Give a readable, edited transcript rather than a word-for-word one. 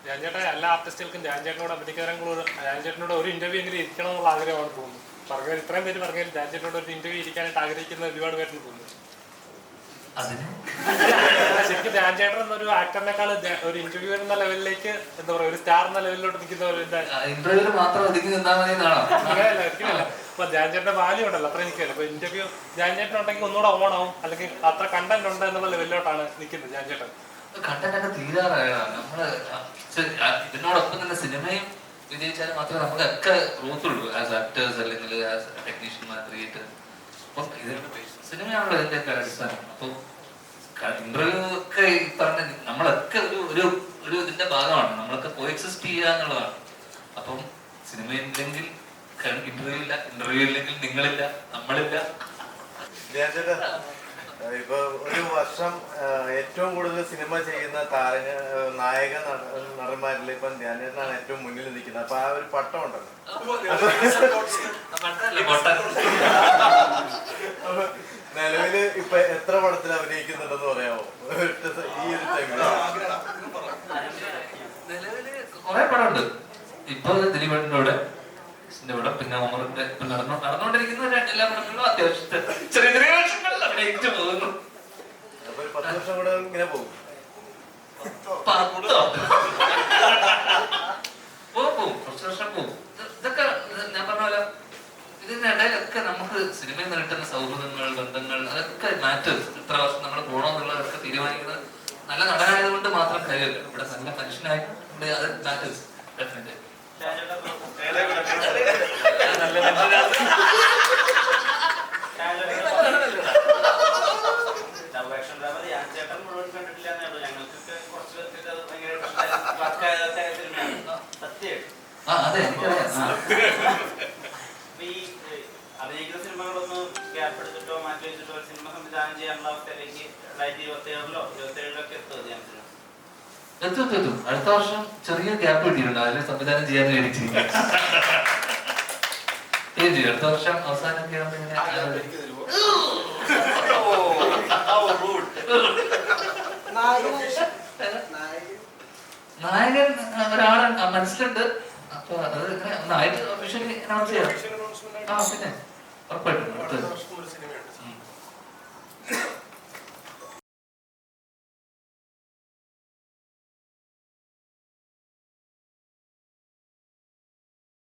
ധ്യാൻ ചേട്ടൻ എല്ലാ ആർട്ടിസ്റ്റുകൾക്കും ധ്യാൻ ചേട്ടനോട് ഒരു ഇന്റർവ്യൂ എങ്കിലും ഇരിക്കണം എന്നുള്ള ആഗ്രഹമാണ് തോന്നുന്നു. പറഞ്ഞാൽ ഇത്രയും പേര് പറഞ്ഞാൽ ധ്യാൻ ചേട്ടനോട് ഒരു ഇന്റർവ്യൂ ഇരിക്കാനായിട്ട് ആഗ്രഹിക്കുന്ന ഒരുപാട് പേരെന്ന് തോന്നുന്നു. ശരിക്കും ധ്യാൻ ചേട്ടൻ എന്നൊരു ആക്ടറിനേക്കാൾ ഒരു ഇന്റർവ്യൂവർ എന്ന ലെവലിലേക്ക് എന്താ പറയാ ഒരു സ്റ്റാർ എന്ന ലെവലിലോട്ട് നിൽക്കുന്നവരുടെ അങ്ങനെയല്ല ഒരിക്കലല്ല. അപ്പൊ ധ്യാൻ ചേട്ടന്റെ വാല്യൂ ഉണ്ടല്ലോ അത്ര എനിക്കല്ല. അപ്പൊ ഇന്റർവ്യൂ ധ്യാൻ ചേട്ടൻ ഉണ്ടെങ്കിൽ ഒന്നുകൂടെ ഓണാവും, അല്ലെങ്കിൽ അത്ര കണ്ടന്റ് ഉണ്ട് എന്നുള്ള ലെവലിലോട്ടാണ് നിൽക്കുന്നത് ധ്യാൻ ചേട്ടൻ. കണ്ടന്റൊക്കെ തീരാറായതാണ് നമ്മള്. ഇതിനോടൊപ്പം തന്നെ സിനിമയും വിജയിച്ചാൽ മാത്രമേ നമുക്കൊക്കെ ഗ്രോത്തുള്ളൂ ആസ് ആക്ടേഴ്സ് അല്ലെങ്കിൽ ആസ് ടെക്നീഷ്യന്മാർ ക്രിയേറ്റേഴ്സ്. അപ്പം ഇതിന്റെ സിനിമയാണല്ലോ ഇതിന്റെ അടിസ്ഥാനം. അപ്പൊ ഇന്റർവ്യൂ ഒക്കെ ഈ പറഞ്ഞ നമ്മളൊക്കെ ഒരു ഇതിന്റെ ഭാഗമാണ്. നമ്മളൊക്കെ കോ എക്സിസ്റ്റ് ചെയ്യുക എന്നുള്ളതാണ്. അപ്പം സിനിമ ഇല്ലെങ്കിൽ ഇന്റർവ്യൂ ഇല്ല, ഇന്റർവ്യൂ ഇല്ലെങ്കിൽ നിങ്ങളില്ല, നമ്മളില്ല. ഇപ്പൊ ഒരു വർഷം ഏറ്റവും കൂടുതൽ സിനിമ ചെയ്യുന്ന നായക നടന്മാരിൽ ഇപ്പം ധ്യാനേട്ടനാണ് ഏറ്റവും മുന്നിൽ നിൽക്കുന്നത്. അപ്പൊ ആ ഒരു പട്ടം ഉണ്ടല്ലോ. നിലവില് ഇപ്പൊ എത്ര പടത്തിൽ അഭിനയിക്കുന്നുണ്ടെന്ന് പറയാമോ ഈ ഒരു ടൈമില്? നിലവില് കുറെ പടമുണ്ട്. ഇപ്പൊ ദിലീപേട്ടൻ്റെ കൂടെ ഇവിടെ, പിന്നെ അമറിന്റെ നടന്നുകൊണ്ടിരിക്കുന്ന എല്ലാ പടങ്ങളിലും അത്യാവശ്യത്തെ ചെറിയ ചെറിയ വേഷങ്ങളിൽ അഭിനയിച്ചു പോകുന്നു. അപ്പൊ 10 വർഷം കൂടെ ഇങ്ങനെ പോകും. പോകും, കുറച്ച് വർഷം പോകും. ഇതൊക്കെ ഞാൻ പറഞ്ഞ പോലെ ഇതിനിടയിലൊക്കെ നമുക്ക് സിനിമയിൽ നിന്ന് കിട്ടുന്ന സൗഹൃദങ്ങൾ, ബന്ധങ്ങൾ, അതൊക്കെ മാറ്റേഴ്സ്. ഇത്ര വർഷം നമ്മൾ പോകണമെന്നുള്ളതൊക്കെ തീരുമാനിക്കുന്നത് നല്ല നടനായത് കൊണ്ട് മാത്രം കാര്യമില്ല. ഇവിടെ നല്ല മനുഷ്യനായിട്ടുണ്ട്, അത് മാറ്റേഴ്സ് ഡെഫിനറ്റ്ലി. അതെ, അഭിനയിക്കുന്ന സിനിമകളൊന്നും ഗ്യാപ്പ് എടുത്തിട്ടോ മാറ്റി വെച്ചിട്ടോ സിനിമ സംവിധാനം ചെയ്യാനുള്ള അവസ്ഥയിലേക്ക് 2027-ലോ 2027-ലൊക്കെ എത്തും. അടുത്ത വർഷം ചെറിയ ഗ്യാപ്പ് കിട്ടിയിട്ടുണ്ട്. അതിൽ സംവിധാനം ചെയ്യാൻ വേണ്ടിയിട്ടിരിക്കും. അടുത്ത വർഷം അവസാനം നായകൻ ഒരാളെ മനസ്സിലുണ്ട്. അപ്പൊ അത് ഒന്നായിട്ട് ഒഫീഷ്യലി അനൗൺസ് ചെയ്യാം. പിന്നെ ഉറപ്പായിട്ടും